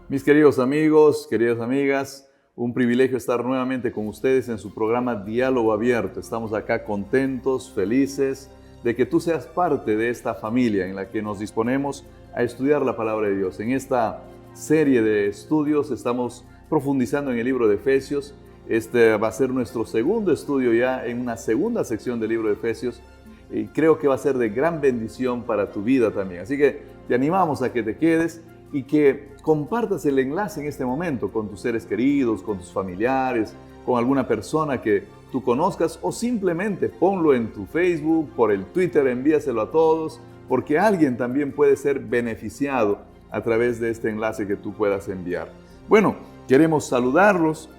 Mis queridos amigos, queridas amigas, un privilegio estar nuevamente con ustedes en su programa Diálogo Abierto. Estamos acá contentos, felices de que tú seas parte de esta familia en la que nos disponemos a estudiar la palabra de Dios. En esta serie de estudios estamos profundizando en el libro de Efesios. Este va a ser nuestro segundo estudio ya en una segunda sección del libro de Efesios y creo que va a ser de gran bendición para tu vida también. Así que te animamos a que te quedes y que compartas el enlace en este momento con tus seres queridos, con tus familiares, con alguna persona que tú conozcas o simplemente ponlo en tu Facebook, por el Twitter, envíaselo a todos, porque alguien también puede ser beneficiado a través de este enlace que tú puedas enviar. Bueno, queremos saludarlos,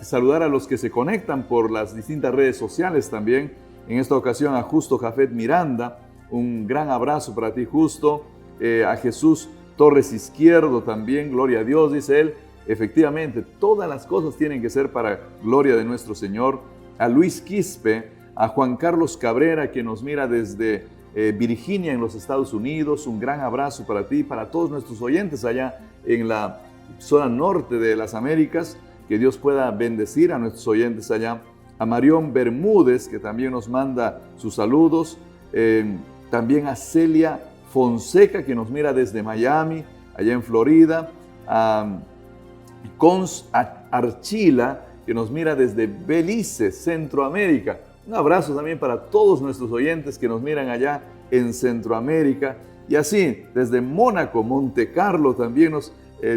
saludar a los que se conectan por las distintas redes sociales también. En esta ocasión a Justo Jafet Miranda, un gran abrazo para ti, Justo. A Jesús Torres Izquierdo también, gloria a Dios, dice él. Efectivamente, todas las cosas tienen que ser para gloria de nuestro Señor. A Luis Quispe, a Juan Carlos Cabrera, que nos mira desde Virginia, en los Estados Unidos. Un gran abrazo para ti, para todos nuestros oyentes allá en la zona norte de las Américas. Que Dios pueda bendecir a nuestros oyentes allá. A Marión Bermúdez, que también nos manda sus saludos. También a Celia Fonseca, que nos mira desde Miami, allá en Florida. A Cons Archila, que nos mira desde Belice, Centroamérica. Un abrazo también para todos nuestros oyentes que nos miran allá en Centroamérica. Y así, desde Mónaco, Monte Carlo, también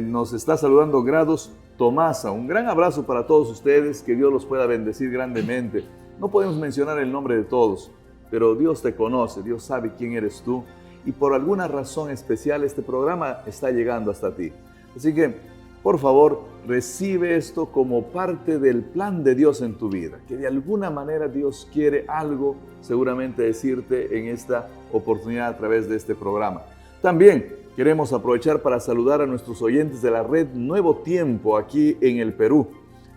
nos está saludando Grados Tomasa. Un gran abrazo para todos ustedes, que Dios los pueda bendecir grandemente. No podemos mencionar el nombre de todos, pero Dios te conoce, Dios sabe quién eres tú. Y por alguna razón especial este programa está llegando hasta ti. Así que, por favor, recibe esto como parte del plan de Dios en tu vida. Que de alguna manera Dios quiere algo seguramente decirte en esta oportunidad a través de este programa. También queremos aprovechar para saludar a nuestros oyentes de la red Nuevo Tiempo aquí en el Perú.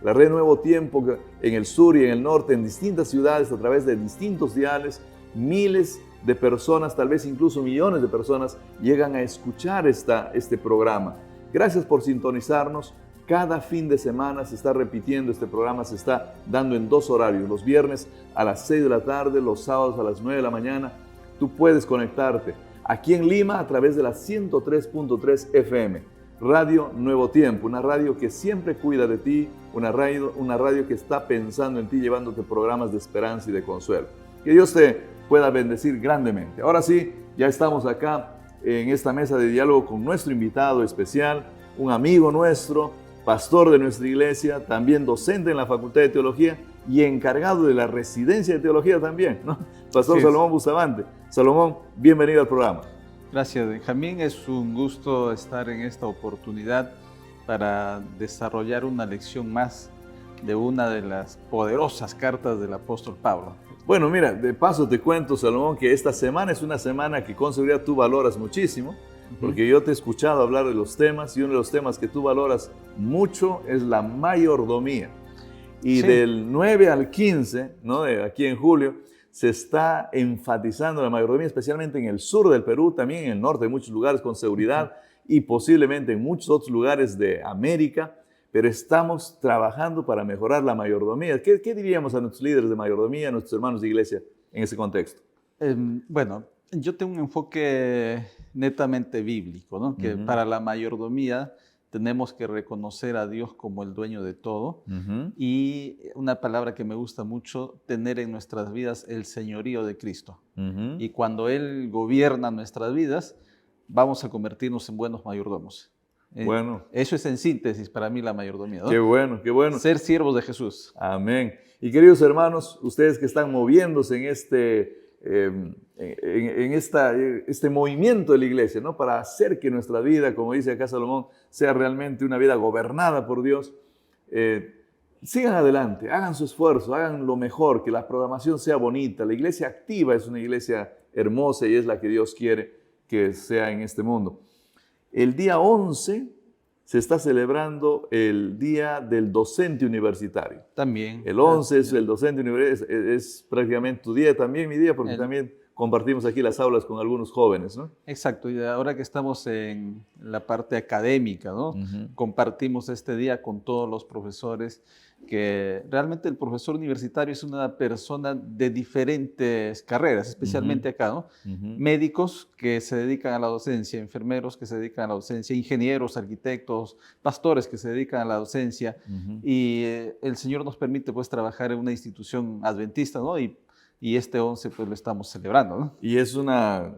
La red Nuevo Tiempo en el sur y en el norte, en distintas ciudades, a través de distintos diales, miles de personas, tal vez incluso millones de personas, llegan a escuchar este programa. Gracias por sintonizarnos. Cada fin de semana se está repitiendo este programa, se está dando en 2 horarios. Los viernes a las 6 de la tarde, los sábados a las 9 de la mañana. Tú puedes conectarte aquí en Lima a través de la 103.3 FM. Radio Nuevo Tiempo, una radio que siempre cuida de ti, una radio que está pensando en ti, llevándote programas de esperanza y de consuelo. Que Dios te pueda bendecir grandemente. Ahora sí, ya estamos acá en esta mesa de diálogo con nuestro invitado especial, un amigo nuestro, pastor de nuestra iglesia, también docente en la Facultad de Teología y encargado de la residencia de teología también, ¿no? Pastor sí. Salomón Bustamante. Salomón, bienvenido al programa. Gracias, Benjamín. Es un gusto estar en esta oportunidad para desarrollar una lección más de una de las poderosas cartas del apóstol Pablo. Bueno, mira, de paso te cuento, Salomón, que esta semana es una semana que con seguridad tú valoras muchísimo, porque yo te he escuchado hablar de los temas y uno de los temas que tú valoras mucho es la mayordomía. Y sí, del 9 al 15, ¿no? Aquí en julio, se está enfatizando la mayordomía, especialmente en el sur del Perú, también en el norte, en muchos lugares con seguridad y posiblemente en muchos otros lugares de América. Pero estamos trabajando para mejorar la mayordomía. ¿Qué diríamos a nuestros líderes de mayordomía, a nuestros hermanos de iglesia en ese contexto? Bueno, yo tengo un enfoque netamente bíblico, ¿no? Que para la mayordomía tenemos que reconocer a Dios como el dueño de todo. Y una palabra que me gusta mucho, tener en nuestras vidas el señorío de Cristo. Y cuando Él gobierna nuestras vidas, vamos a convertirnos en buenos mayordomos. Bueno, eso es en síntesis para mí la mayordomía, ¿no? Qué bueno, qué bueno. Ser siervos de Jesús. Amén. Y queridos hermanos, ustedes que están moviéndose en este movimiento de la iglesia, ¿no? Para hacer que nuestra vida, como dice acá Salomón, sea realmente una vida gobernada por Dios. sigan adelante, hagan su esfuerzo, hagan lo mejor, que la programación sea bonita. La iglesia activa es una iglesia hermosa y es la que Dios quiere que sea en este mundo. El día 11 se está celebrando el Día del Docente Universitario. También. El 11 es el docente universitario, es prácticamente tu día también, mi día, porque también compartimos aquí las aulas con algunos jóvenes, ¿no? Exacto, y ahora que estamos en la parte académica, ¿no? Compartimos este día con todos los profesores, que realmente el profesor universitario es una persona de diferentes carreras, especialmente acá, ¿no? Médicos que se dedican a la docencia, enfermeros que se dedican a la docencia, ingenieros, arquitectos, pastores que se dedican a la docencia, y el Señor nos permite pues trabajar en una institución adventista, ¿no? Y este 11 pues lo estamos celebrando, ¿no? Y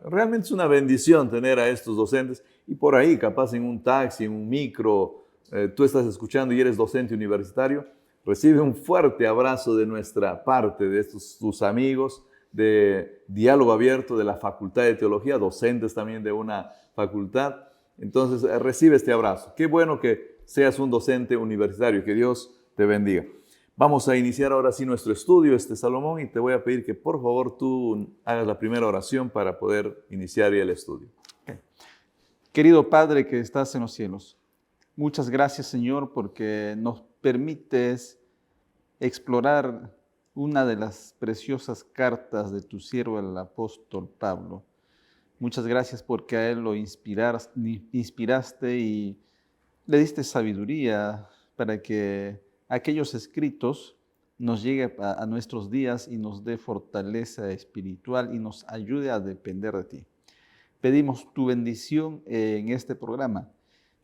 realmente es una bendición tener a estos docentes. Y por ahí, capaz en un taxi, en un micro, tú estás escuchando y eres docente universitario, recibe un fuerte abrazo de nuestra parte, de estos tus amigos de Diálogo Abierto, de la Facultad de Teología, docentes también de una facultad. Entonces, recibe este abrazo. Qué bueno que seas un docente universitario, que Dios te bendiga. Vamos a iniciar ahora sí nuestro estudio, Salomón, y te voy a pedir que por favor tú hagas la primera oración para poder iniciar ya el estudio. Okay. Querido Padre que estás en los cielos, muchas gracias, Señor, porque nos permites explorar una de las preciosas cartas de tu siervo, el apóstol Pablo. Muchas gracias porque a él lo inspiraste y le diste sabiduría para que aquellos escritos nos llegue a nuestros días y nos dé fortaleza espiritual y nos ayude a depender de ti. Pedimos tu bendición en este programa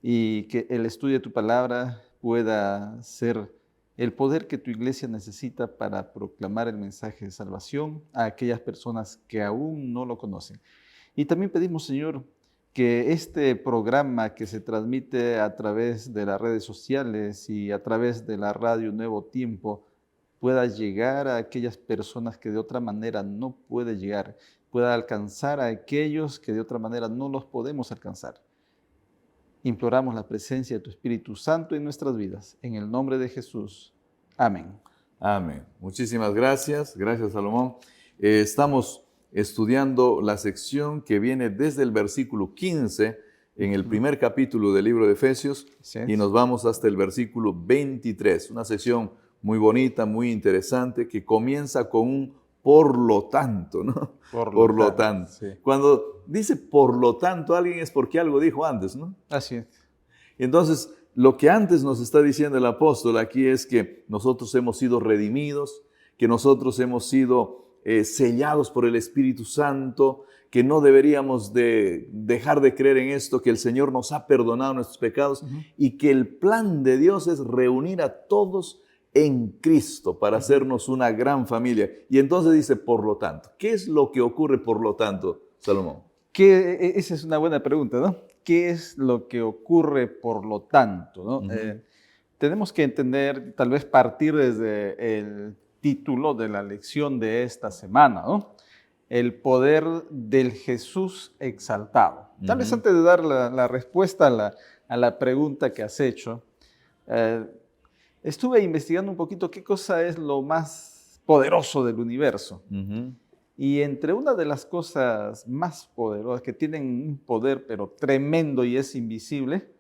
y que el estudio de tu palabra pueda ser el poder que tu iglesia necesita para proclamar el mensaje de salvación a aquellas personas que aún no lo conocen. Y también pedimos, Señor, que este programa que se transmite a través de las redes sociales y a través de la radio Nuevo Tiempo pueda llegar a aquellas personas que de otra manera no puede llegar, pueda alcanzar a aquellos que de otra manera no los podemos alcanzar. Imploramos la presencia de tu Espíritu Santo en nuestras vidas. En el nombre de Jesús. Amén. Amén. Muchísimas gracias. Gracias, Salomón. Estamos estudiando la sección que viene desde el versículo 15 en el primer capítulo del libro de Efesios y nos vamos hasta el versículo 23. Una sección muy bonita, muy interesante, que comienza con un por lo tanto, ¿no? Por lo tanto. Sí. Cuando dice por lo tanto alguien es porque algo dijo antes, ¿no? Así es. Entonces, lo que antes nos está diciendo el apóstol aquí es que nosotros hemos sido redimidos, que nosotros hemos sido sellados por el Espíritu Santo, que no deberíamos de dejar de creer en esto, que el Señor nos ha perdonado nuestros pecados y que el plan de Dios es reunir a todos en Cristo para hacernos una gran familia. Y entonces dice, por lo tanto, ¿qué es lo que ocurre por lo tanto, Salomón? Esa es una buena pregunta, ¿no? ¿Qué es lo que ocurre por lo tanto, ¿no? Tenemos que entender, tal vez partir desde el título de la lección de esta semana, ¿no? El poder del Jesús exaltado. Tal vez antes de dar la respuesta a la pregunta que has hecho, estuve investigando un poquito qué cosa es lo más poderoso del universo. Y entre una de las cosas más poderosas, que tienen un poder pero tremendo y es invisible,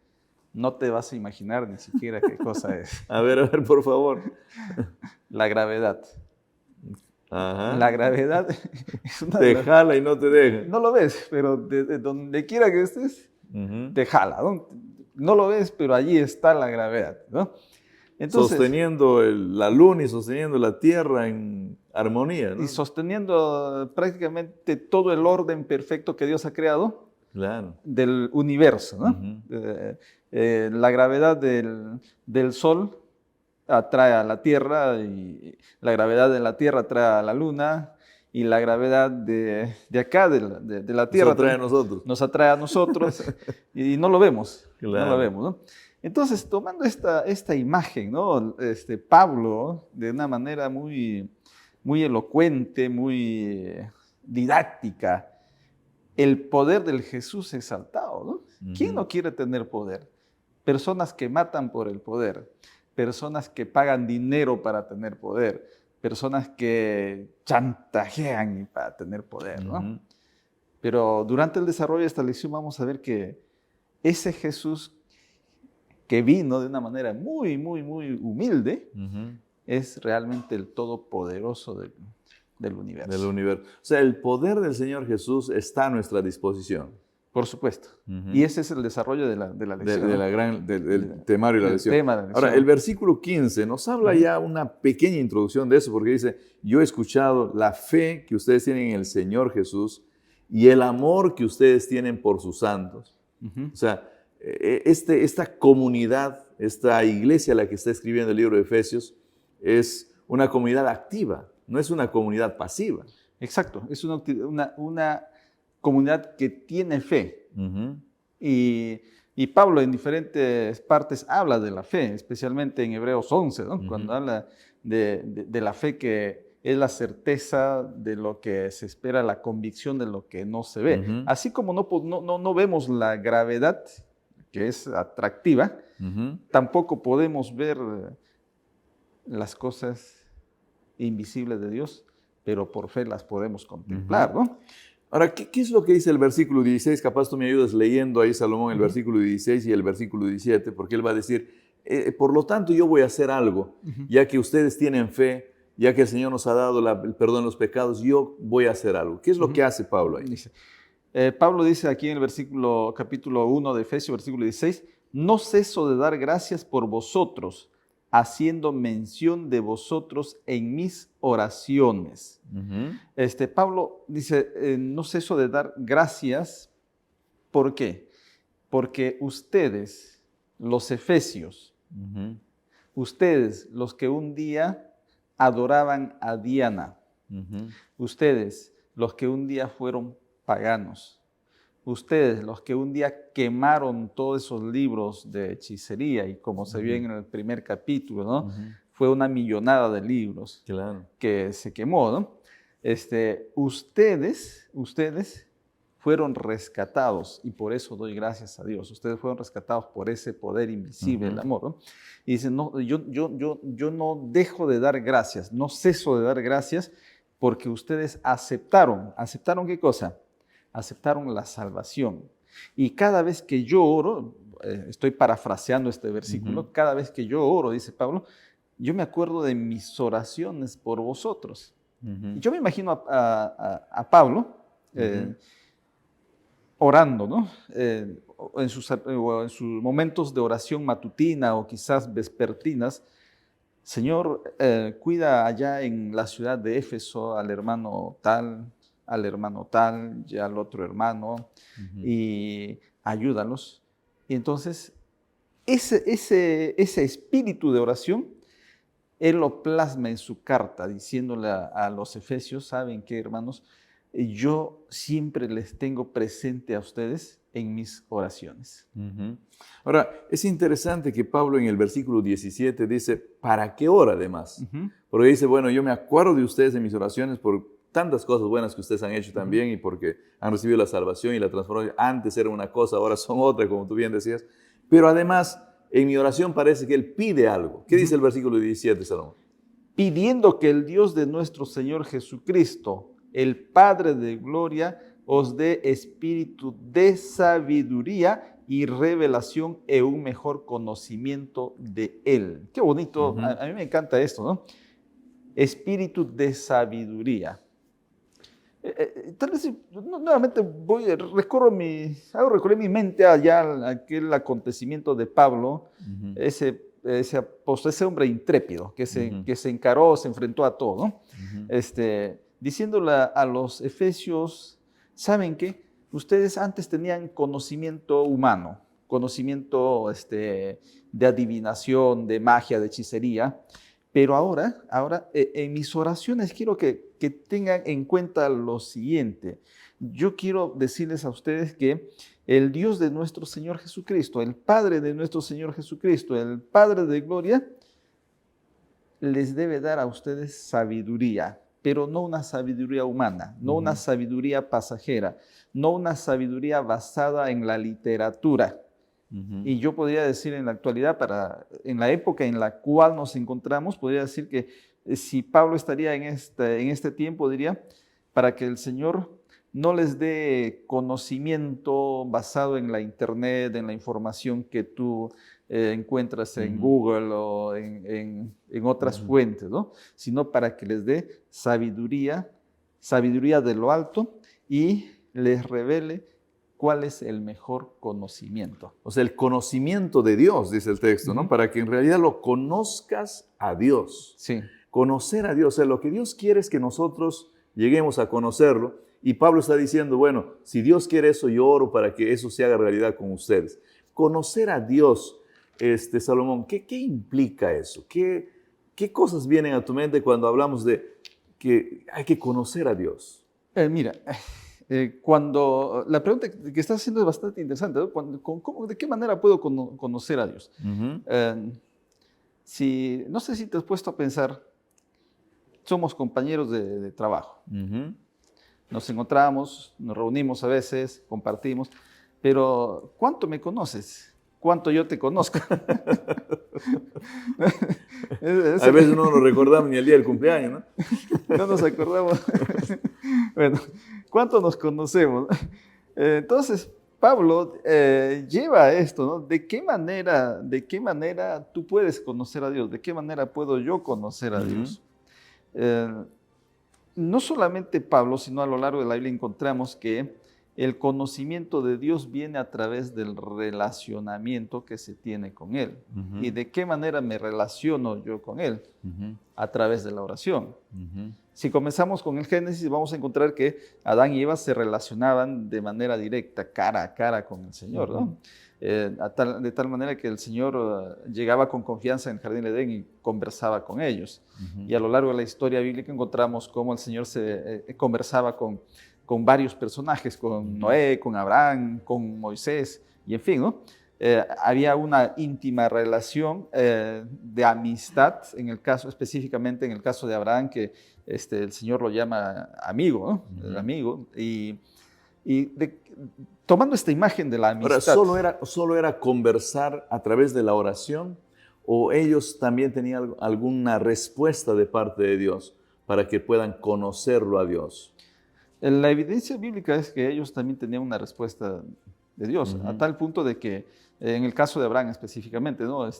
no te vas a imaginar ni siquiera qué cosa es. A ver, por favor. La gravedad. Ajá. La gravedad es una te jala y no te deja. No lo ves, pero de donde quiera que estés, te jala, ¿no? No lo ves, pero allí está la gravedad, ¿no? Entonces, sosteniendo la luna y sosteniendo la tierra en armonía, ¿no? Y sosteniendo prácticamente todo el orden perfecto que Dios ha creado, claro, del universo, ¿no? La gravedad del Sol atrae a la Tierra, y la gravedad de la Tierra atrae a la Luna, y la gravedad de acá, de la Tierra, nos atrae a nosotros, y no lo vemos, claro. No lo vemos, ¿no? Entonces, tomando esta imagen, ¿no? Pablo, de una manera muy, muy elocuente, muy didáctica, el poder del Jesús exaltado, ¿no? ¿Quién no quiere tener poder? Personas que matan por el poder, personas que pagan dinero para tener poder, personas que chantajean para tener poder, ¿no? Pero durante el desarrollo de esta lección vamos a ver que ese Jesús que vino de una manera muy, muy, muy humilde, es realmente el todopoderoso del universo. Del universo. O sea, el poder del Señor Jesús está a nuestra disposición. Por supuesto. Y ese es el desarrollo de la lección. Del temario de la lección. Tema de la lección. Ahora, el versículo 15 nos habla ya una pequeña introducción de eso, porque dice, yo he escuchado la fe que ustedes tienen en el Señor Jesús y el amor que ustedes tienen por sus santos. O sea, esta comunidad, esta iglesia a la que está escribiendo el libro de Efesios, es una comunidad activa, no es una comunidad pasiva. Exacto, es una comunidad que tiene fe. Y Pablo en diferentes partes habla de la fe, especialmente en Hebreos 11, ¿no? Cuando habla de la fe que es la certeza de lo que se espera, la convicción de lo que no se ve. Así como no vemos la gravedad, que es atractiva, tampoco podemos ver las cosas invisibles de Dios, pero por fe las podemos contemplar, ¿no? Ahora, ¿qué es lo que dice el versículo 16? Capaz tú me ayudas leyendo ahí, Salomón, el versículo 16 y el versículo 17, porque él va a decir, por lo tanto yo voy a hacer algo, ya que ustedes tienen fe, ya que el Señor nos ha dado el perdón de los pecados, yo voy a hacer algo. ¿Qué es lo que hace Pablo ahí? Dice, Pablo dice aquí en el capítulo 1 de Efesios, versículo 16, no ceso de dar gracias por vosotros, haciendo mención de vosotros en mis oraciones. Pablo dice, no ceso de dar gracias. ¿Por qué? Porque ustedes, los efesios, ustedes, los que un día adoraban a Diana, ustedes, los que un día fueron paganos, ustedes, los que un día quemaron todos esos libros de hechicería, y como se vio en el primer capítulo, ¿no? Fue una millonada de libros que se quemó, ¿no? Ustedes fueron rescatados, y por eso doy gracias a Dios. Ustedes fueron rescatados por ese poder invisible, el amor, ¿no? Y dicen, no, yo no dejo de dar gracias, no ceso de dar gracias, porque ustedes aceptaron. ¿Aceptaron qué cosa? Aceptaron la salvación. Y cada vez que yo oro, estoy parafraseando este versículo, cada vez que yo oro, dice Pablo, yo me acuerdo de mis oraciones por vosotros. Y yo me imagino a Pablo orando, ¿no? En sus momentos de oración matutina o quizás vespertinas. Señor, cuida allá en la ciudad de Éfeso al hermano tal y al otro hermano, y ayúdalos. Y entonces, ese espíritu de oración, él lo plasma en su carta, diciéndole a los efesios, ¿saben qué, hermanos? Yo siempre les tengo presente a ustedes en mis oraciones. Ahora, es interesante que Pablo en el versículo 17 dice, ¿para qué ora además? Porque dice, bueno, yo me acuerdo de ustedes en mis oraciones por tantas cosas buenas que ustedes han hecho también y porque han recibido la salvación y la transformación. Antes era una cosa, ahora son otra, como tú bien decías. Pero además, en mi oración parece que él pide algo. ¿Qué dice el versículo 17, Salomón? Pidiendo que el Dios de nuestro Señor Jesucristo, el Padre de gloria, os dé espíritu de sabiduría y revelación y un mejor conocimiento de Él. Qué bonito, a mí me encanta esto, ¿no? Espíritu de sabiduría. Tal vez nuevamente recorro mi mente allá a aquel acontecimiento de Pablo, ese apóstol, ese hombre intrépido que se encaró, se enfrentó a todo, ¿no? Diciéndole a los efesios, ¿saben qué? Ustedes antes tenían conocimiento humano, conocimiento de adivinación, de magia, de hechicería, pero ahora en mis oraciones quiero que tengan en cuenta lo siguiente. Yo quiero decirles a ustedes que el Dios de nuestro Señor Jesucristo, el Padre de nuestro Señor Jesucristo, el Padre de gloria, les debe dar a ustedes sabiduría, pero no una sabiduría humana, no una sabiduría pasajera, no una sabiduría basada en la literatura, Y yo podría decir en la actualidad, en la época en la cual nos encontramos, podría decir que si Pablo estaría en este tiempo, diría, para que el Señor no les dé conocimiento basado en la internet, en la información que tú encuentras en Google o en otras fuentes, ¿no? Sino para que les dé sabiduría de lo alto y les revele cuál es el mejor conocimiento. O sea, el conocimiento de Dios, dice el texto, ¿no? Para que en realidad lo conozcas a Dios. Sí. Conocer a Dios. O sea, lo que Dios quiere es que nosotros lleguemos a conocerlo. Y Pablo está diciendo, bueno, si Dios quiere eso, yo oro para que eso se haga realidad con ustedes. Conocer a Dios, Salomón, ¿qué implica eso? ¿Qué cosas vienen a tu mente cuando hablamos de que hay que conocer a Dios? Mira, cuando la pregunta que estás haciendo es bastante interesante, ¿no? ¿De qué manera puedo conocer a Dios? No sé si te has puesto a pensar, somos compañeros de trabajo. Nos encontramos, nos reunimos a veces, compartimos, pero ¿cuánto me conoces? ¿Cuánto yo te conozco? A veces no nos recordamos ni el día del cumpleaños, ¿no? No nos acordamos. Bueno, ¿cuánto nos conocemos? Entonces, Pablo lleva esto, ¿no? ¿De qué manera tú puedes conocer a Dios? ¿De qué manera puedo yo conocer a Dios? No solamente Pablo, sino a lo largo de la Biblia encontramos que el conocimiento de Dios viene a través del relacionamiento que se tiene con Él. ¿Y de qué manera me relaciono yo con Él? A través de la oración. Si comenzamos con el Génesis, vamos a encontrar que Adán y Eva se relacionaban de manera directa, cara a cara con el Señor, ¿no? De tal manera que el Señor llegaba con confianza en el Jardín de Edén y conversaba con ellos. Y a lo largo de la historia bíblica encontramos cómo el Señor conversaba con varios personajes, con Noé, con Abraham, con Moisés, y en fin, ¿no? Había una íntima relación de amistad, específicamente en el caso de Abraham, que el Señor lo llama amigo, ¿no? El amigo, tomando esta imagen de la amistad. Ahora, ¿solo era conversar a través de la oración o ellos también tenían alguna respuesta de parte de Dios para que puedan conocerlo a Dios? La evidencia bíblica es que ellos también tenían una respuesta de Dios, a tal punto de que, en el caso de Abraham específicamente, ¿no?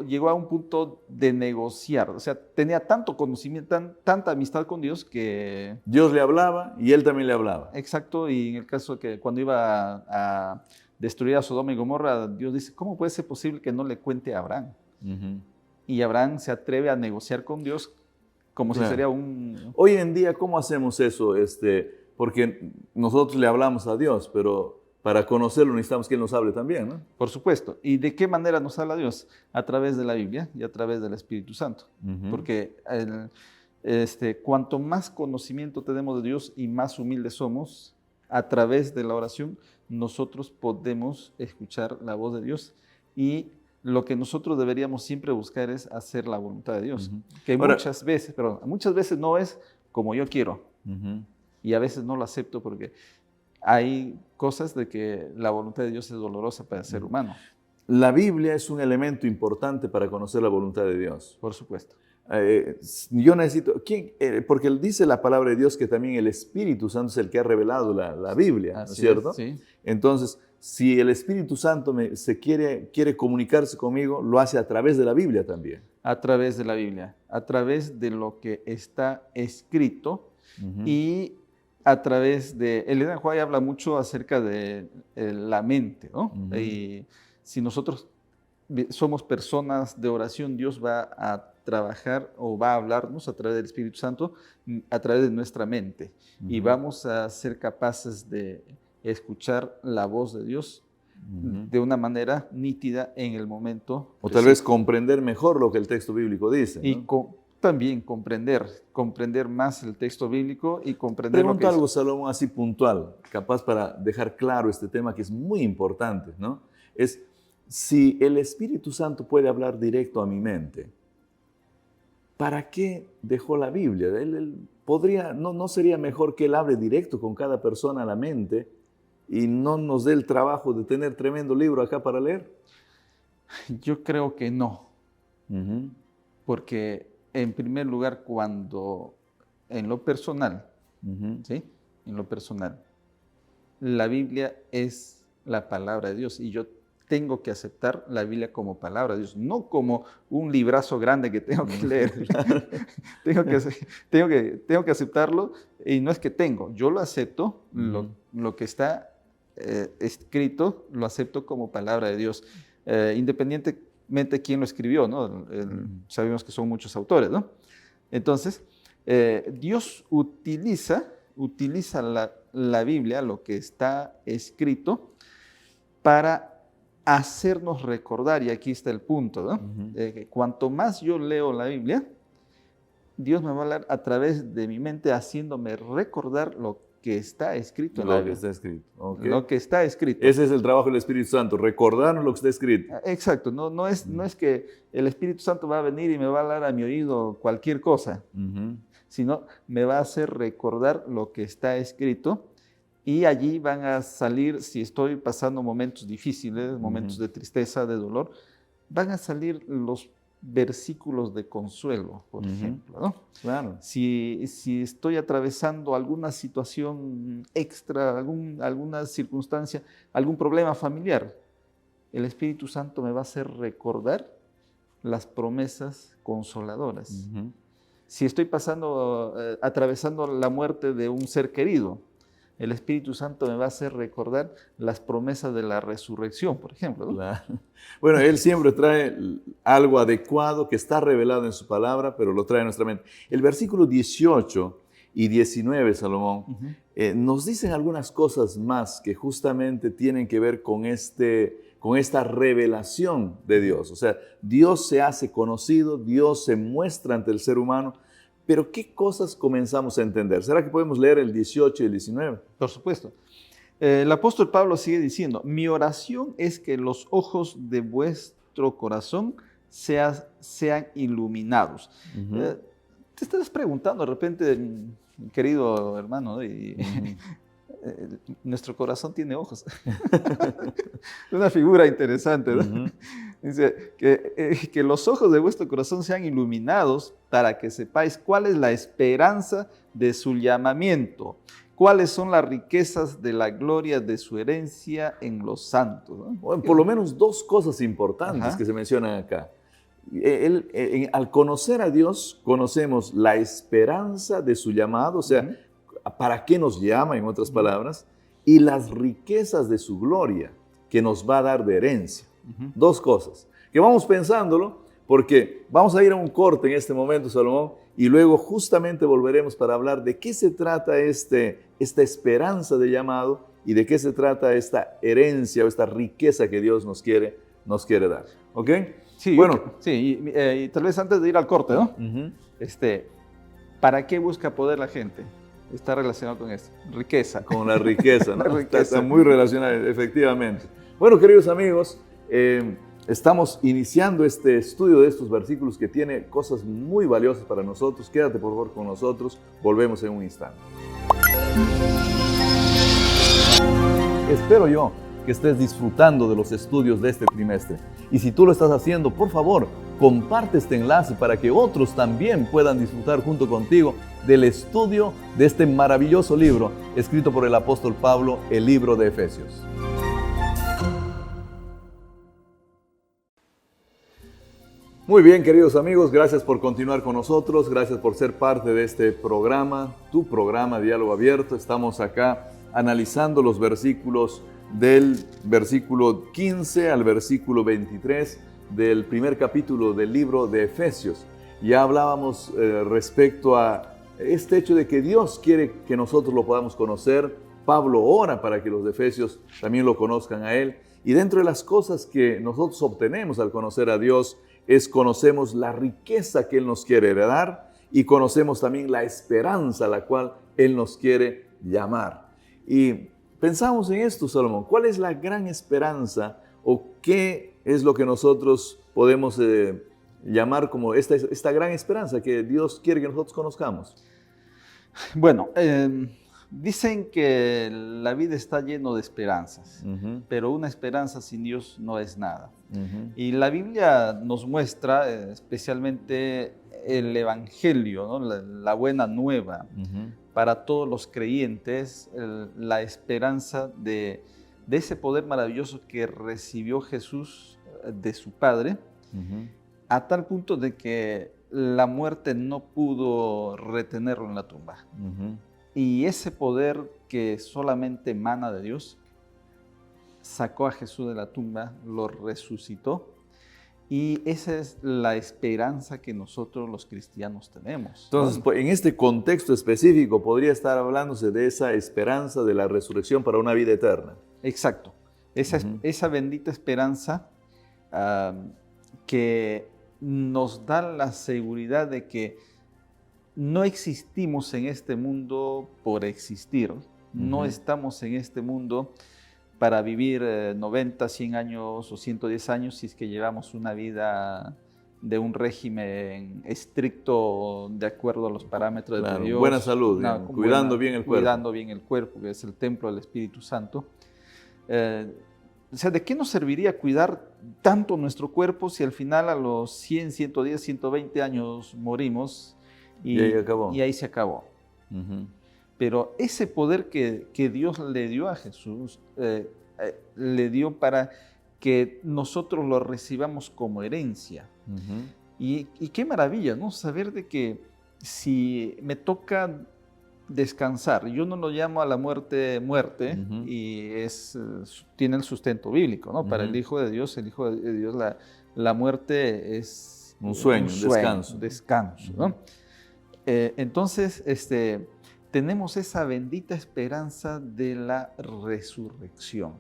Llegó a un punto de negociar, o sea, tenía tanto conocimiento, tanta amistad con Dios que... Dios le hablaba y él también le hablaba. Exacto, y en el caso de que cuando iba a destruir a Sodoma y Gomorra, Dios dice, ¿cómo puede ser posible que no le cuente a Abraham? Y Abraham se atreve a negociar con Dios como si sería un... Hoy en día, ¿cómo hacemos eso? Porque nosotros le hablamos a Dios, pero para conocerlo necesitamos que Él nos hable también, ¿no? Por supuesto. ¿Y de qué manera nos habla Dios? A través de la Biblia y a través del Espíritu Santo. Porque cuanto más conocimiento tenemos de Dios y más humildes somos, a través de la oración, nosotros podemos escuchar la voz de Dios. Y lo que nosotros deberíamos siempre buscar es hacer la voluntad de Dios. Que muchas veces no es como yo quiero. Y a veces no lo acepto porque hay cosas de que la voluntad de Dios es dolorosa para el ser humano. La Biblia es un elemento importante para conocer la voluntad de Dios. Por supuesto. Yo necesito, porque dice la palabra de Dios que también el Espíritu Santo es el que ha revelado la Biblia, ¿no es cierto? Sí. Entonces, si el Espíritu Santo quiere comunicarse conmigo, lo hace a través de la Biblia también. A través de la Biblia, a través de lo que está escrito y a través de... El Ellen White habla mucho acerca de la mente, ¿no? Y si nosotros somos personas de oración, Dios va a trabajar o va a hablarnos a través del Espíritu Santo, a través de nuestra mente. Y vamos a ser capaces de escuchar la voz de Dios de una manera nítida en el momento. O tal vez comprender mejor lo que el texto bíblico dice, ¿no? Y también comprender más el texto bíblico y comprender Pregunta algo, Salomón, así puntual, capaz para dejar claro este tema que es muy importante, ¿no? Es si el Espíritu Santo puede hablar directo a mi mente, ¿para qué dejó la Biblia? Él podría, no sería mejor que Él hable directo con cada persona a la mente y no nos dé el trabajo de tener tremendo libro acá para leer? Yo creo que no, Ujú, porque en primer lugar, cuando en lo personal, ujú, ¿sí? En lo personal, la Biblia es la palabra de Dios y yo tengo que aceptar la Biblia como palabra de Dios, no como un librazo grande que tengo que leer. claro. tengo, que, tengo que aceptarlo y no es que tengo, yo lo acepto, Ujú, lo que está escrito, lo acepto como palabra de Dios, independientemente de quién lo escribió, ¿no? Sabemos que son muchos autores, ¿no? Entonces, Dios utiliza la Biblia, lo que está escrito, para hacernos recordar, y aquí está el punto, ¿no? ujú. Que cuanto más yo leo la Biblia, Dios me va a hablar a través de mi mente, haciéndome recordar lo que está escrito en la Lo que Biblia. está escrito. Ok. Lo que está escrito. Ese es el trabajo del Espíritu Santo, recordarnos lo que está escrito. Exacto, no es que el Espíritu Santo va a venir y me va a hablar a mi oído cualquier cosa, Ujú, sino me va a hacer recordar lo que está escrito y allí van a salir, si estoy pasando momentos difíciles, momentos ujú. de tristeza, de dolor, van a salir los versículos de consuelo, por Ujú, ejemplo, ¿no? claro. Si estoy atravesando alguna situación extra, alguna circunstancia, algún problema familiar, el Espíritu Santo me va a hacer recordar las promesas consoladoras. Ujú, Si estoy atravesando la muerte de un ser querido, el Espíritu Santo me va a hacer recordar las promesas de la resurrección, por ejemplo, ¿no? claro. Bueno, Él siempre trae algo adecuado que está revelado en su palabra, pero lo trae a nuestra mente. El versículo 18 y 19, Salomón, Ujú. nos dicen algunas cosas más que justamente tienen que ver con esta revelación de Dios. O sea, Dios se hace conocido, Dios se muestra ante el ser humano, pero ¿qué cosas comenzamos a entender? ¿Será que podemos leer el 18 y el 19? Por supuesto. El apóstol Pablo sigue diciendo, mi oración es que los ojos de vuestro corazón sean iluminados. Ujú, Eh, Te estarás preguntando de repente, querido hermano, ¿no? ujú. Nuestro corazón tiene ojos. Una figura interesante, ¿no? Ujú, Dice que los ojos de vuestro corazón sean iluminados para que sepáis cuál es la esperanza de su llamamiento, cuáles son las riquezas de la gloria de su herencia en los santos, ¿no? Bueno, por lo menos dos cosas importantes que Ajá. se mencionan acá. Al conocer a Dios, conocemos la esperanza de su llamado, o sea, Ujú, para qué nos llama, en otras ujú, palabras, y las riquezas de su gloria que nos va a dar de herencia. ujú. Dos cosas, que vamos pensándolo, porque vamos a ir a un corte en este momento, Salomón, y luego justamente volveremos para hablar de qué se trata esta esperanza de llamado y de qué se trata esta herencia o esta riqueza que Dios nos quiere dar. ¿Ok? Sí, Bueno, sí, y tal vez antes de ir al corte, ¿no? ujú, Este, ¿Para qué busca poder la gente? Está relacionado con esto. Riqueza. con la riqueza, La ¿no? Está riqueza. muy relacionado, efectivamente. Bueno, queridos amigos, estamos iniciando este estudio de estos versículos que tiene cosas muy valiosas para nosotros. Quédate por favor con nosotros, volvemos en un instante. Espero yo que estés disfrutando de los estudios de este trimestre. Y si tú lo estás haciendo, por favor, comparte este enlace para que otros también puedan disfrutar junto contigo del estudio de este maravilloso libro escrito por el apóstol Pablo, el libro de Efesios. Muy bien, queridos amigos, gracias por continuar con nosotros, gracias por ser parte de este programa, tu programa Diálogo Abierto. Estamos acá analizando los versículos del versículo 15 al versículo 23 del primer capítulo del libro de Efesios. Ya hablábamos respecto a este hecho de que Dios quiere que nosotros lo podamos conocer. Pablo ora para que los de Efesios también lo conozcan a Él. Y dentro de las cosas que nosotros obtenemos al conocer a Dios, conocemos la riqueza que Él nos quiere heredar y conocemos también la esperanza a la cual Él nos quiere llamar. Y pensamos en esto, Salomón, ¿cuál es la gran esperanza o qué es lo que nosotros podemos llamar como esta gran esperanza que Dios quiere que nosotros conozcamos? Bueno, Dicen que la vida está llena de esperanzas, pero una esperanza sin Dios no es nada. Y la Biblia nos muestra especialmente el Evangelio, ¿no? La buena nueva para todos los creyentes, la esperanza de ese poder maravilloso que recibió Jesús de su Padre, a tal punto de que la muerte no pudo retenerlo en la tumba. Y ese poder que solamente emana de Dios, sacó a Jesús de la tumba, lo resucitó. Y esa es la esperanza que nosotros los cristianos tenemos. Entonces, en este contexto específico, podría estar hablándose de esa esperanza de la resurrección para una vida eterna. Exacto. Esa bendita esperanza que nos da la seguridad de que no existimos en este mundo por existir. No estamos en este mundo para vivir 90, 100 años o 110 años si es que llevamos una vida de un régimen estricto de acuerdo a los parámetros de Dios. Buena salud, cuidando bien el cuerpo. Cuidando bien el cuerpo, que es el templo del Espíritu Santo. O sea, ¿de qué nos serviría cuidar tanto nuestro cuerpo si al final a los 100, 110, 120 años morimos y ahí se acabó? Pero ese poder que Dios le dio a Jesús, le dio para que nosotros lo recibamos como herencia. Y qué maravilla, ¿no? Saber de que si me toca descansar, yo no lo llamo a la muerte, y tiene el sustento bíblico, ¿no? Para el Hijo de Dios, la muerte es un sueño, un descanso, ¿no? Entonces, tenemos esa bendita esperanza de la resurrección.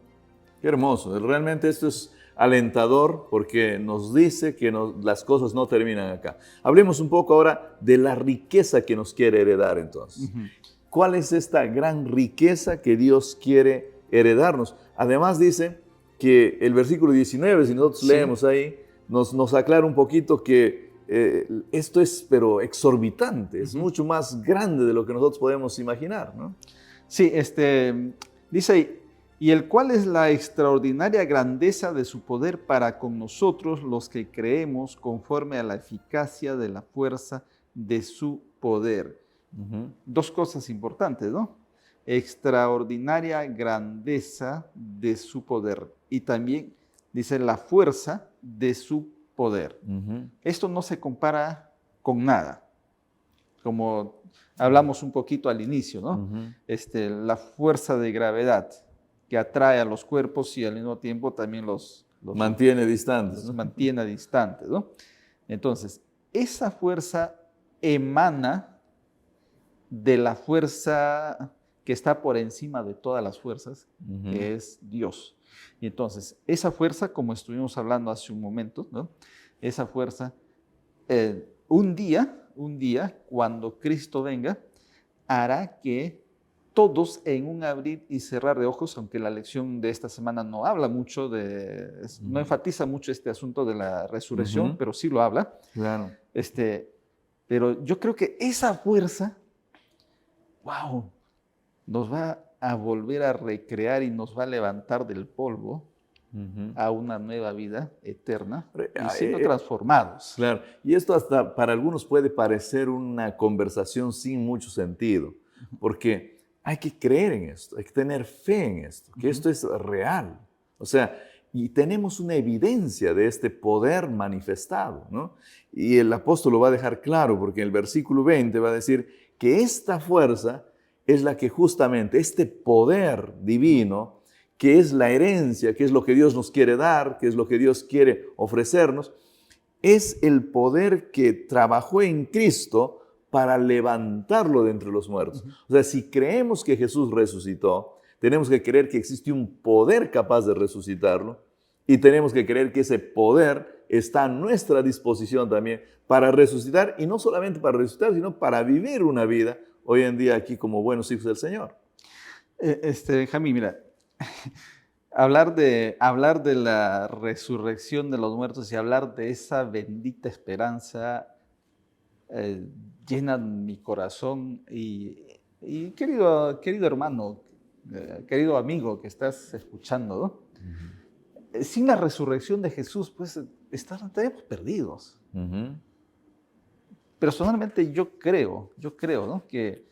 Qué hermoso. Realmente esto es alentador porque nos dice que las cosas no terminan acá. Hablemos un poco ahora de la riqueza que nos quiere heredar entonces. ¿Cuál es esta gran riqueza que Dios quiere heredarnos? Además dice que el versículo 19, si nosotros leemos ahí, nos aclara un poquito que esto es pero exorbitante, es mucho más grande de lo que nosotros podemos imaginar, ¿no? Sí, dice ahí, y el cual es la extraordinaria grandeza de su poder para con nosotros los que creemos conforme a la eficacia de la fuerza de su poder. Dos cosas importantes, ¿no? Extraordinaria grandeza de su poder y también dice la fuerza de su poder. Esto no se compara con nada, como hablamos un poquito al inicio, ¿no? La fuerza de gravedad que atrae a los cuerpos y al mismo tiempo también los mantiene distantes. Los mantiene distantes, ¿no? Entonces, esa fuerza emana de la fuerza que está por encima de todas las fuerzas, que es Dios. Y entonces, esa fuerza, como estuvimos hablando hace un momento, ¿no? Esa fuerza, un día, cuando Cristo venga, hará que todos en un abrir y cerrar de ojos, aunque la lección de esta semana no habla mucho no enfatiza mucho este asunto de la resurrección, pero sí lo habla. Claro. Pero yo creo que esa fuerza, wow, nos va a volver a recrear y nos va a levantar del polvo a una nueva vida eterna y siendo transformados. Claro, y esto hasta para algunos puede parecer una conversación sin mucho sentido, porque hay que creer en esto, hay que tener fe en esto, que esto es real. O sea, y tenemos una evidencia de este poder manifestado, ¿no? Y el apóstol lo va a dejar claro, porque en el versículo 20 va a decir que esta fuerza es la que justamente, este poder divino, que es la herencia, que es lo que Dios nos quiere dar, que es lo que Dios quiere ofrecernos, es el poder que trabajó en Cristo para levantarlo de entre los muertos. O sea, si creemos que Jesús resucitó, tenemos que creer que existe un poder capaz de resucitarlo y tenemos que creer que ese poder está a nuestra disposición también para resucitar, y no solamente para resucitar, sino para vivir una vida hoy en día aquí como buenos hijos del Señor. Jamí, mira, hablar de la resurrección de los muertos y hablar de esa bendita esperanza llena mi corazón y Y querido hermano, querido amigo que estás escuchando, ¿no? Sin la resurrección de Jesús, pues estaríamos perdidos. Personalmente yo creo, ¿no? Que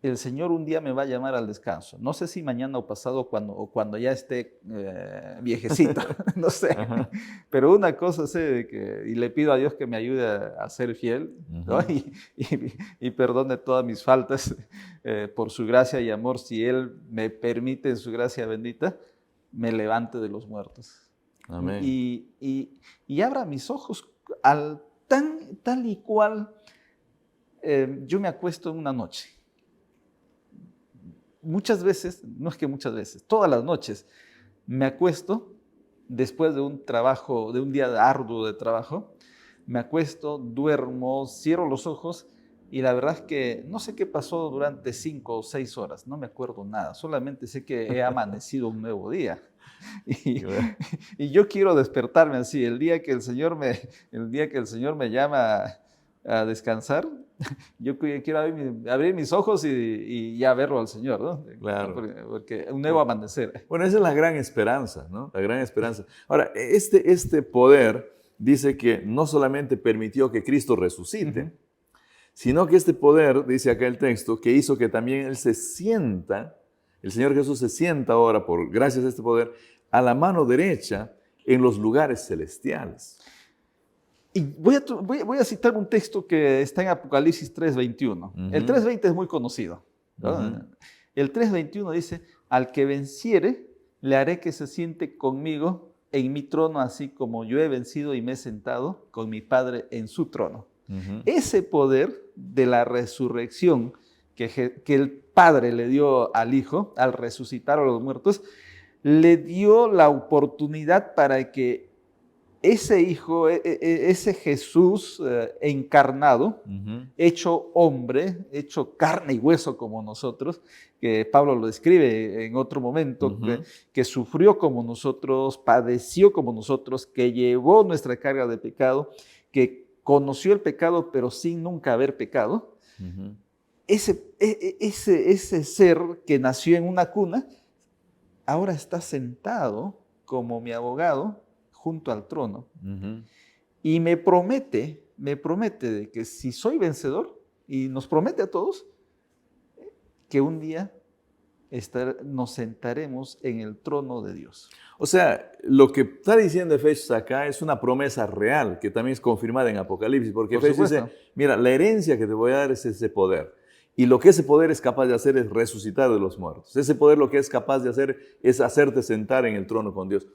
el Señor un día me va a llamar al descanso. No sé si mañana o pasado o cuando ya esté viejecito, no sé. Pero una cosa sé y le pido a Dios que me ayude a ser fiel, ¿no? Y perdone todas mis faltas por su gracia y amor. Si Él me permite en su gracia bendita, me levante de los muertos. Amén. Y abra mis ojos tal y cual yo me acuesto en una noche. Muchas veces, no es que muchas veces, todas las noches me acuesto después de un trabajo, de un día arduo de trabajo, me acuesto, duermo, cierro los ojos y la verdad es que no sé qué pasó durante 5 o 6 horas, no me acuerdo nada, solamente sé que he amanecido un nuevo día. Y yo quiero despertarme así, el día que el Señor me llama a descansar, yo quiero abrir mis ojos y ya verlo al Señor, ¿no? Claro. Porque un nuevo amanecer. Bueno, esa es la gran esperanza, ¿no? La gran esperanza. Ahora, este poder dice que no solamente permitió que Cristo resucite, sino que este poder, dice acá el texto, que hizo que también Él se sienta, el Señor Jesús se sienta ahora, gracias a este poder, a la mano derecha en los lugares celestiales. Y voy a citar un texto que está en Apocalipsis 3:21. El 3:20 es muy conocido, ¿no? El 3:21 dice, al que venciere, le haré que se siente conmigo en mi trono, así como yo he vencido y me he sentado con mi Padre en su trono. Ese poder de la resurrección que el Padre le dio al Hijo, al resucitar a los muertos, le dio la oportunidad para que ese Hijo, ese Jesús encarnado, hecho hombre, hecho carne y hueso como nosotros, que Pablo lo describe en otro momento, que sufrió como nosotros, padeció como nosotros, que llevó nuestra carga de pecado, que conoció el pecado pero sin nunca haber pecado. Ese ser que nació en una cuna, ahora está sentado como mi abogado junto al trono. Y me promete de que si soy vencedor, y nos promete a todos, que un día nos sentaremos en el trono de Dios. O sea, lo que está diciendo Efesios acá es una promesa real, que también es confirmada en Apocalipsis, porque Efesios dice, mira, la herencia que te voy a dar es ese poder. Y lo que ese poder es capaz de hacer es resucitar de los muertos. Ese poder lo que es capaz de hacer es hacerte sentar en el trono con Dios.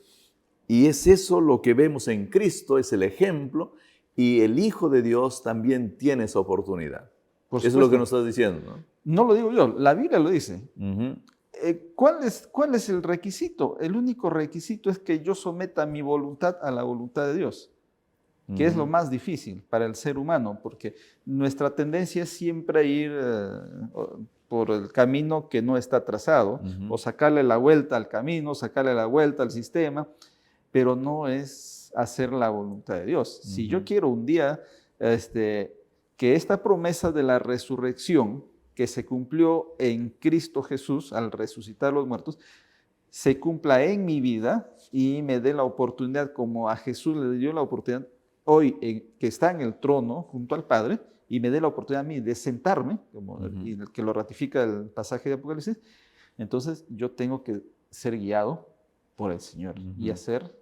Y es eso lo que vemos en Cristo, es el ejemplo, y el Hijo de Dios también tiene esa oportunidad. Eso es lo que nos estás diciendo, ¿no? No lo digo yo, la Biblia lo dice. ¿Cuál es el requisito? El único requisito es que yo someta mi voluntad a la voluntad de Dios, que es lo más difícil para el ser humano, porque nuestra tendencia es siempre ir por el camino que no está trazado, o sacarle la vuelta al camino, sacarle la vuelta al sistema, pero no es hacer la voluntad de Dios. Si yo quiero un día que esta promesa de la resurrección que se cumplió en Cristo Jesús al resucitar los muertos, se cumpla en mi vida y me dé la oportunidad, como a Jesús le dio la oportunidad hoy que está en el trono junto al Padre, y me dé la oportunidad a mí de sentarme, y que lo ratifica el pasaje de Apocalipsis, entonces yo tengo que ser guiado por el Señor y hacer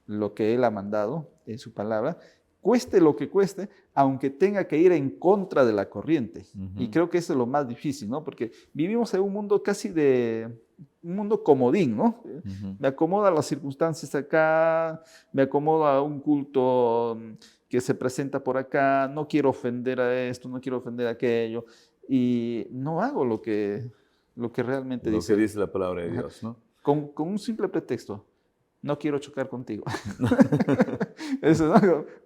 lo que Él ha mandado en su palabra, cueste lo que cueste, aunque tenga que ir en contra de la corriente. Y creo que eso es lo más difícil, ¿no? Porque vivimos en un mundo un mundo comodín, ¿no? Me acomodo a las circunstancias acá, me acomodo a un culto que se presenta por acá, no quiero ofender a esto, no quiero ofender a aquello, y no hago lo que realmente dice. Lo que dice la palabra de Dios, ¿no? Con un simple pretexto. No quiero chocar contigo. Eso,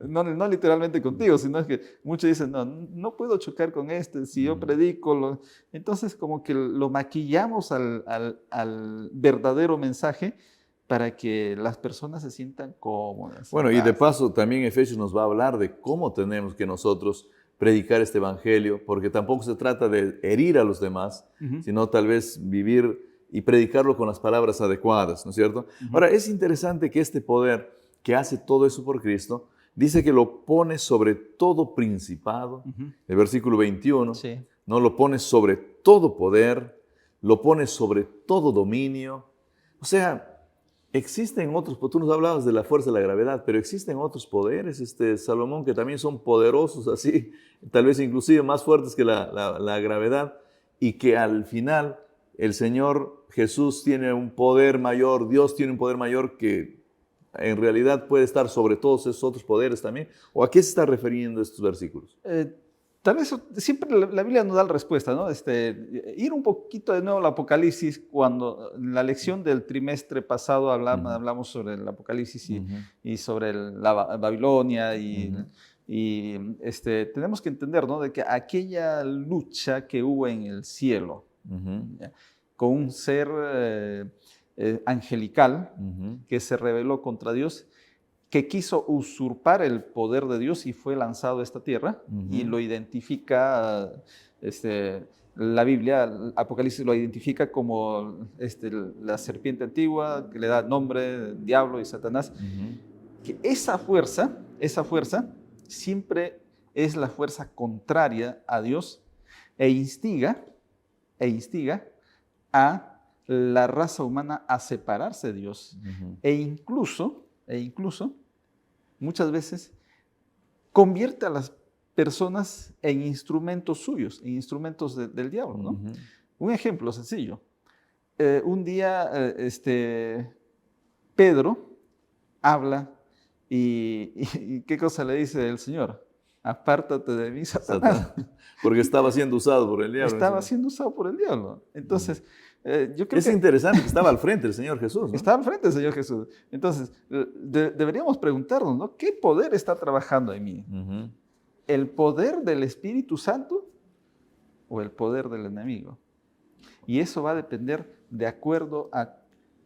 no literalmente contigo, sino que muchos dicen, no puedo chocar con si yo predico. Entonces como que lo maquillamos al verdadero mensaje para que las personas se sientan cómodas. Bueno, y de paso también Efesios nos va a hablar de cómo tenemos que nosotros predicar este evangelio, porque tampoco se trata de herir a los demás, sino tal vez vivir y predicarlo con las palabras adecuadas, ¿no es cierto? Ahora, es interesante que este poder que hace todo eso por Cristo, dice que lo pone sobre todo principado, el versículo 21, Sí. ¿no? Lo pone sobre todo poder, lo pone sobre todo dominio. O sea, existen otros, tú nos hablabas de la fuerza de la gravedad, pero existen otros poderes, Salomón, que también son poderosos así, tal vez inclusive más fuertes que la gravedad, y que al final el Señor Jesús tiene un poder mayor, Dios tiene un poder mayor que en realidad puede estar sobre todos esos otros poderes también. ¿O a qué se está refiriendo estos versículos? Tal vez siempre la Biblia nos da la respuesta, ¿no? Ir un poquito de nuevo al Apocalipsis, cuando en la lección del trimestre pasado hablamos sobre el Apocalipsis y sobre la Babilonia tenemos que entender, ¿no? De que aquella lucha que hubo en el cielo ¿ya? Con un ser angelical que se rebeló contra Dios, que quiso usurpar el poder de Dios y fue lanzado a esta tierra, y lo identifica la Biblia, el Apocalipsis lo identifica como la serpiente antigua, que le da nombre, diablo y Satanás, que esa fuerza siempre es la fuerza contraria a Dios e instiga a la raza humana a separarse de Dios e incluso muchas veces convierte a las personas en instrumentos suyos, en instrumentos del diablo, ¿no? Un ejemplo sencillo. Un día Pedro habla y ¿qué cosa le dice el Señor? Apártate de mí, Satanás. Porque estaba siendo usado por el diablo. Estaba siendo usado por el diablo. Entonces, yo creo es interesante que estaba al frente el Señor Jesús, ¿no? Estaba al frente del Señor Jesús. Entonces, deberíamos preguntarnos, ¿no? ¿Qué poder está trabajando en mí? ¿El poder del Espíritu Santo o el poder del enemigo? Y eso va a depender de acuerdo a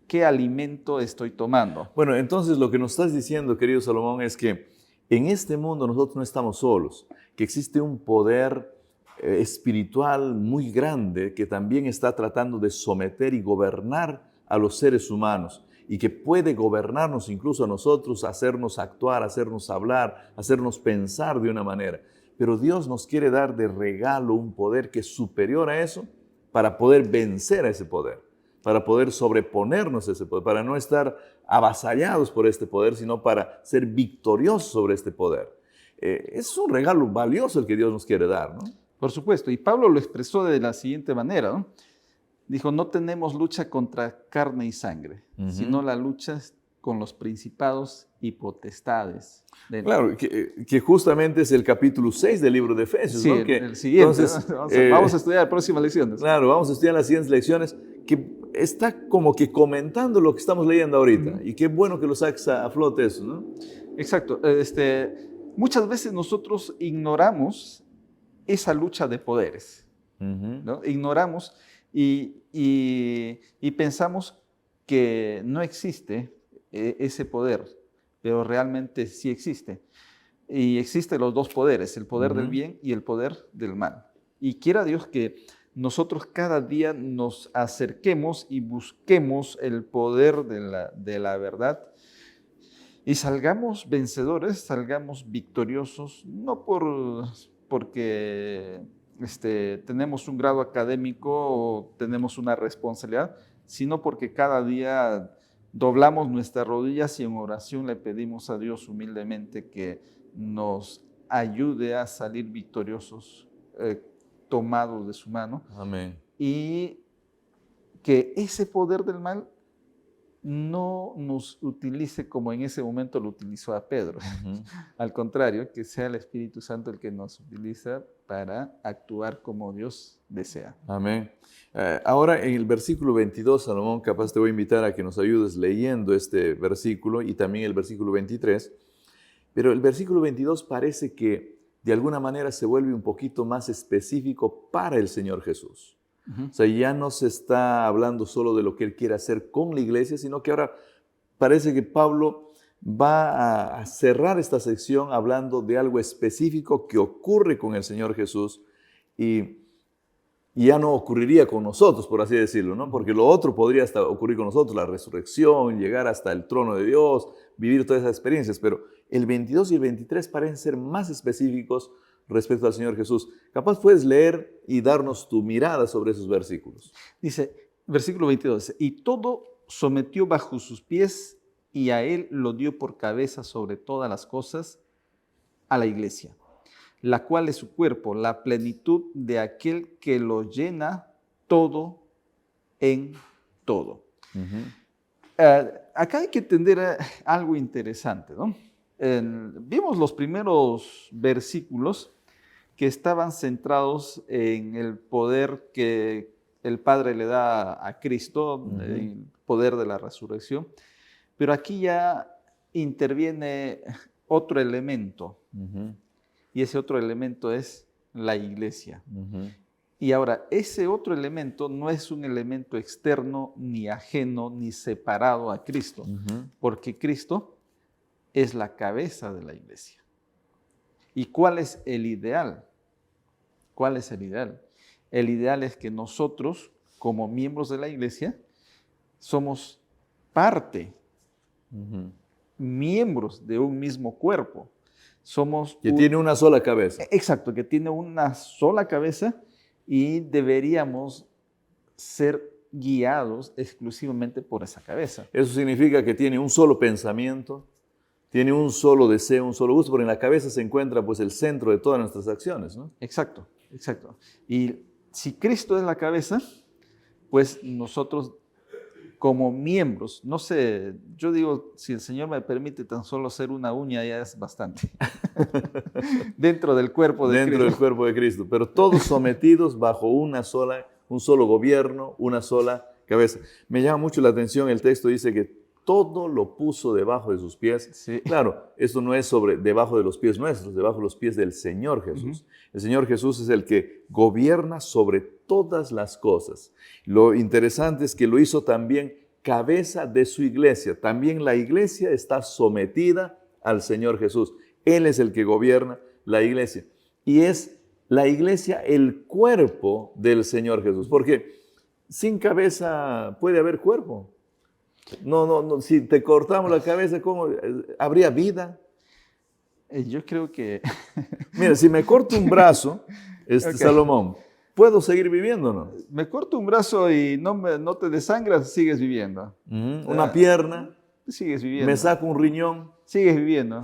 qué alimento estoy tomando. Bueno, entonces lo que nos estás diciendo, querido Salomón, es que en este mundo nosotros no estamos solos, que existe un poder espiritual muy grande que también está tratando de someter y gobernar a los seres humanos y que puede gobernarnos incluso a nosotros, hacernos actuar, hacernos hablar, hacernos pensar de una manera. Pero Dios nos quiere dar de regalo un poder que es superior a eso para poder vencer a ese poder, para poder sobreponernos a ese poder, para no estar avasallados por este poder, sino para ser victoriosos sobre este poder. Es un regalo valioso el que Dios nos quiere dar, ¿no? Por supuesto, y Pablo lo expresó de la siguiente manera, ¿no? Dijo, no tenemos lucha contra carne y sangre, sino la lucha con los principados y potestades. Claro, que justamente es el capítulo 6 del libro de Efesios, sí, ¿no? el siguiente. Entonces, vamos a estudiar las próximas lecciones. Claro, vamos a estudiar las siguientes lecciones, que está como que comentando lo que estamos leyendo ahorita. Y qué bueno que lo saques a flote eso, ¿no? Exacto. Muchas veces nosotros ignoramos esa lucha de poderes, ¿no? Ignoramos y pensamos que no existe ese poder, pero realmente sí existe. Y existen los dos poderes, el poder del bien y el poder del mal. Y quiera Dios que nosotros cada día nos acerquemos y busquemos el poder de la verdad y salgamos vencedores, salgamos victoriosos, no porque tenemos un grado académico o tenemos una responsabilidad, sino porque cada día doblamos nuestras rodillas y en oración le pedimos a Dios humildemente que nos ayude a salir victoriosos, tomados de su mano. Amén. Y que ese poder del mal no nos utilice como en ese momento lo utilizó a Pedro. Al contrario, que sea el Espíritu Santo el que nos utiliza para actuar como Dios desea. Amén. Ahora en el versículo 22, Salomón, capaz te voy a invitar a que nos ayudes leyendo este versículo y también el versículo 23, pero el versículo 22 parece que de alguna manera se vuelve un poquito más específico para el Señor Jesús. O sea, ya no se está hablando solo de lo que Él quiere hacer con la iglesia, sino que ahora parece que Pablo va a cerrar esta sección hablando de algo específico que ocurre con el Señor Jesús y ya no ocurriría con nosotros, por así decirlo, ¿no? Porque lo otro podría hasta ocurrir con nosotros, la resurrección, llegar hasta el trono de Dios, vivir todas esas experiencias, pero el 22 y el 23 parecen ser más específicos respecto al Señor Jesús. Capaz puedes leer y darnos tu mirada sobre esos versículos. Dice, versículo 22, y todo sometió bajo sus pies y a él lo dio por cabeza sobre todas las cosas a la iglesia, la cual es su cuerpo, la plenitud de aquel que lo llena todo en todo. Acá hay que entender algo interesante, ¿no? Vimos los primeros versículos que estaban centrados en el poder que el Padre le da a Cristo, el poder de la resurrección, pero aquí ya interviene otro elemento, y ese otro elemento es la iglesia. Y ahora, ese otro elemento no es un elemento externo, ni ajeno, ni separado a Cristo, porque Cristo es la cabeza de la iglesia. ¿Y cuál es el ideal? ¿Cuál es el ideal? El ideal es que nosotros, como miembros de la iglesia, somos parte, miembros de un mismo cuerpo. Somos que tiene una sola cabeza. Exacto, que tiene una sola cabeza y deberíamos ser guiados exclusivamente por esa cabeza. Eso significa que tiene un solo pensamiento, tiene un solo deseo, un solo gusto, porque en la cabeza se encuentra pues el centro de todas nuestras acciones, ¿no? Exacto, exacto. Y si Cristo es la cabeza, pues nosotros como miembros, no sé, yo digo, si el Señor me permite tan solo ser una uña, ya es bastante. Dentro del cuerpo de Cristo. Dentro del cuerpo de Cristo, pero todos sometidos bajo un solo gobierno, una sola cabeza. Me llama mucho la atención, el texto dice que todo lo puso debajo de sus pies. Sí. Claro, esto no es debajo de los pies nuestros, debajo de los pies del Señor Jesús. El Señor Jesús es el que gobierna sobre todas las cosas. Lo interesante es que lo hizo también cabeza de su iglesia. También la iglesia está sometida al Señor Jesús. Él es el que gobierna la iglesia. Y es la iglesia el cuerpo del Señor Jesús. Porque sin cabeza puede haber cuerpo. No, si te cortamos la cabeza, ¿cómo habría vida? Yo creo que... Mira, si me corto un brazo, okay, Salomón, ¿puedo seguir viviendo o no? Me corto un brazo y no te desangras, sigues viviendo. Una pierna, sigues viviendo. Me saco un riñón, sigues viviendo.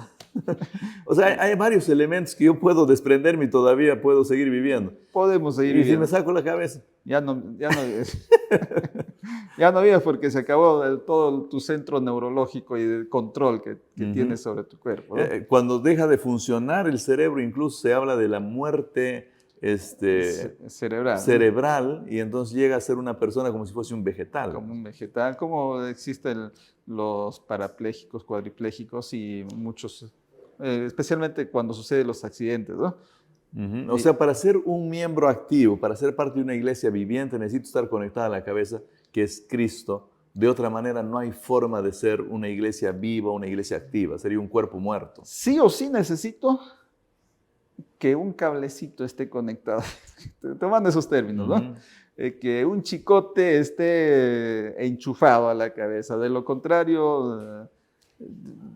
O sea, hay varios elementos que yo puedo desprenderme y todavía puedo seguir viviendo. Podemos seguir viviendo. Y si me saco la cabeza. Ya no vives porque se acabó todo tu centro neurológico y de control que tienes sobre tu cuerpo, ¿no? Cuando deja de funcionar el cerebro, incluso se habla de la muerte cerebral, y entonces llega a ser una persona como si fuese un vegetal. Como un vegetal, como existen los parapléjicos, cuadriplégicos y muchos, especialmente cuando suceden los accidentes, ¿no? O sea, para ser un miembro activo, para ser parte de una iglesia viviente, necesito estar conectada a la cabeza, que es Cristo. De otra manera, no hay forma de ser una iglesia viva, una iglesia activa. Sería un cuerpo muerto. Sí o sí necesito que un cablecito esté conectado, tomando esos términos, ¿no? Que un chicote esté enchufado a la cabeza. De lo contrario,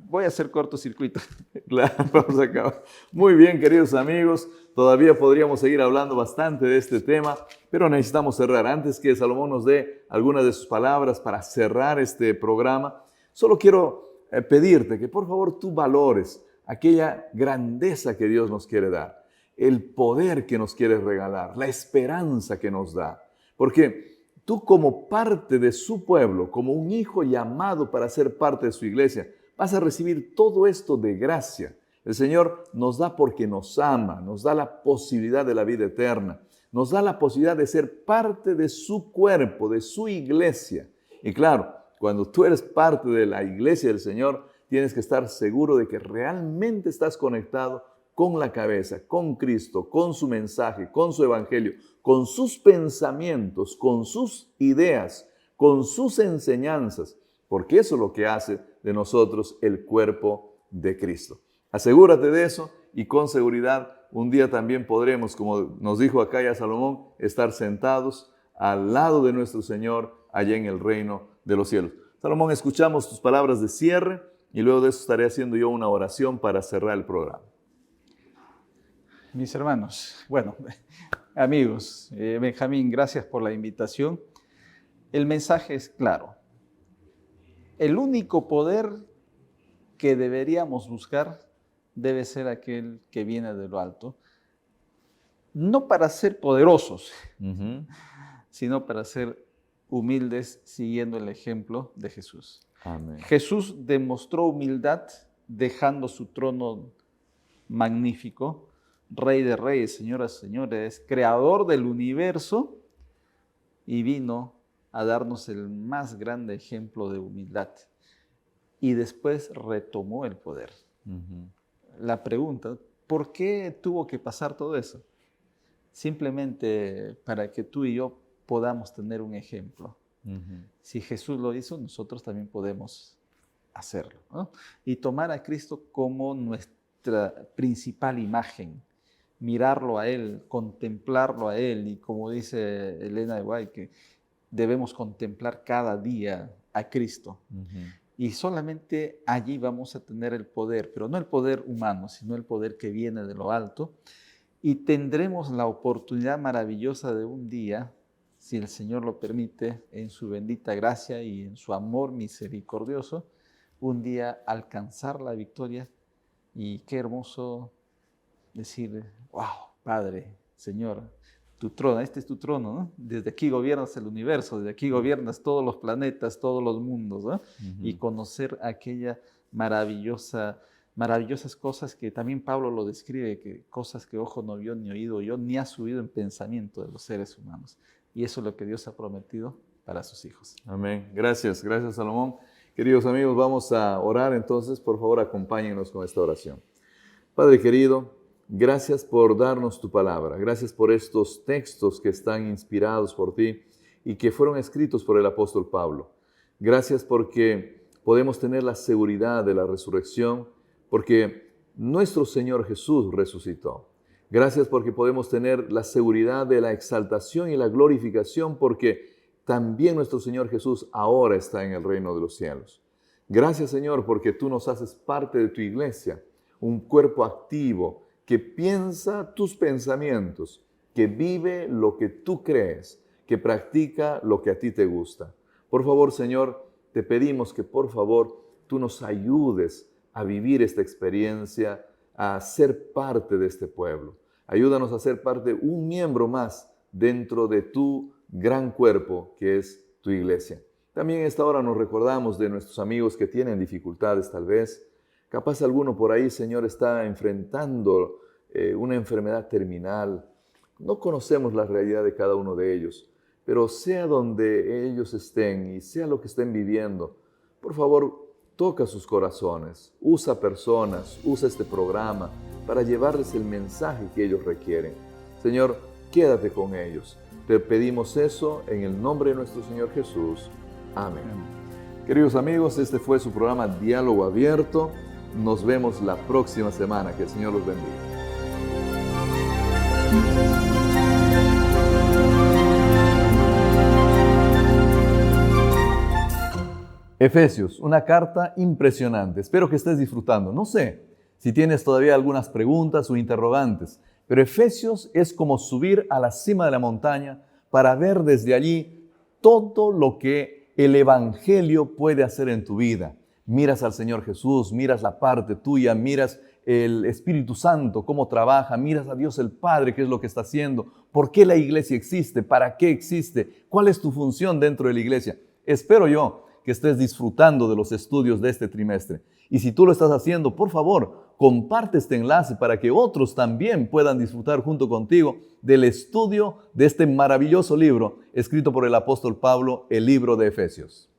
voy a hacer cortocircuito. Claro, vamos a acabar. Muy bien, queridos amigos. Todavía podríamos seguir hablando bastante de este tema, pero necesitamos cerrar. Antes que Salomón nos dé algunas de sus palabras para cerrar este programa, solo quiero pedirte que por favor tú valores aquella grandeza que Dios nos quiere dar, el poder que nos quiere regalar, la esperanza que nos da. Porque tú como parte de su pueblo, como un hijo llamado para ser parte de su iglesia, vas a recibir todo esto de gracia. El Señor nos da porque nos ama, nos da la posibilidad de la vida eterna, nos da la posibilidad de ser parte de su cuerpo, de su iglesia. Y claro, cuando tú eres parte de la iglesia del Señor, tienes que estar seguro de que realmente estás conectado con la cabeza, con Cristo, con su mensaje, con su evangelio, con sus pensamientos, con sus ideas, con sus enseñanzas. porque eso es lo que hace de nosotros el cuerpo de Cristo. Asegúrate de eso y con seguridad un día también podremos, como nos dijo acá ya Salomón, estar sentados al lado de nuestro Señor allá en el reino de los cielos. Salomón, escuchamos tus palabras de cierre y luego de eso estaré haciendo yo una oración para cerrar el programa. Mis hermanos, bueno, amigos, Benjamín, gracias por la invitación. El mensaje es claro. El único poder que deberíamos buscar debe ser aquel que viene de lo alto, no para ser poderosos, sino para ser humildes siguiendo el ejemplo de Jesús. Amén. Jesús demostró humildad dejando su trono magnífico, Rey de reyes, señoras y señores, creador del universo, y vino a darnos el más grande ejemplo de humildad. Y después retomó el poder. La pregunta, ¿por qué tuvo que pasar todo eso? Simplemente para que tú y yo podamos tener un ejemplo. Si Jesús lo hizo, nosotros también podemos hacerlo, ¿no? Y tomar a Cristo como nuestra principal imagen, mirarlo a Él, contemplarlo a Él, y como dice Elena de White, que debemos contemplar cada día a Cristo. Y solamente allí vamos a tener el poder, pero no el poder humano, sino el poder que viene de lo alto, y tendremos la oportunidad maravillosa de un día, si el Señor lo permite, en su bendita gracia y en su amor misericordioso, un día alcanzar la victoria. Y qué hermoso decir, wow, Padre, Señor, tu trono, este es tu trono, ¿no? Desde aquí gobiernas el universo, desde aquí gobiernas todos los planetas, todos los mundos, ¿no? Y conocer aquella maravillosas cosas que también Pablo lo describe, que cosas que ojo no vio, ni oído oyó, ni ha subido en pensamiento de los seres humanos. Y eso es lo que Dios ha prometido para sus hijos. Amén. Gracias Salomón. Queridos amigos, vamos a orar entonces. Por favor, acompáñenos con esta oración. Padre querido, gracias por darnos tu palabra. Gracias por estos textos que están inspirados por ti y que fueron escritos por el apóstol Pablo. Gracias porque podemos tener la seguridad de la resurrección, porque nuestro Señor Jesús resucitó. Gracias porque podemos tener la seguridad de la exaltación y la glorificación, porque también nuestro Señor Jesús ahora está en el reino de los cielos. Gracias, Señor, porque tú nos haces parte de tu iglesia, un cuerpo activo que piensa tus pensamientos, que vive lo que tú crees, que practica lo que a ti te gusta. Por favor, Señor, te pedimos que por favor tú nos ayudes a vivir esta experiencia, a ser parte de este pueblo. Ayúdanos a ser parte, un miembro más dentro de tu gran cuerpo que es tu iglesia. También en esta hora nos recordamos de nuestros amigos que tienen dificultades tal vez. Capaz alguno por ahí, Señor, está enfrentando una enfermedad terminal. No conocemos la realidad de cada uno de ellos, pero sea donde ellos estén y sea lo que estén viviendo, por favor, toca sus corazones, usa personas, usa este programa para llevarles el mensaje que ellos requieren. Señor, quédate con ellos. Te pedimos eso en el nombre de nuestro Señor Jesús. Amén. Queridos amigos, este fue su programa Diálogo Abierto. Nos vemos la próxima semana. Que el Señor los bendiga. Efesios, una carta impresionante. Espero que estés disfrutando. No sé si tienes todavía algunas preguntas o interrogantes, pero Efesios es como subir a la cima de la montaña para ver desde allí todo lo que el Evangelio puede hacer en tu vida. Miras al Señor Jesús, miras la parte tuya, miras el Espíritu Santo, cómo trabaja, miras a Dios el Padre, qué es lo que está haciendo, por qué la iglesia existe, para qué existe, cuál es tu función dentro de la iglesia. Espero yo que estés disfrutando de los estudios de este trimestre. Y si tú lo estás haciendo, por favor, comparte este enlace para que otros también puedan disfrutar junto contigo del estudio de este maravilloso libro escrito por el apóstol Pablo, el libro de Efesios.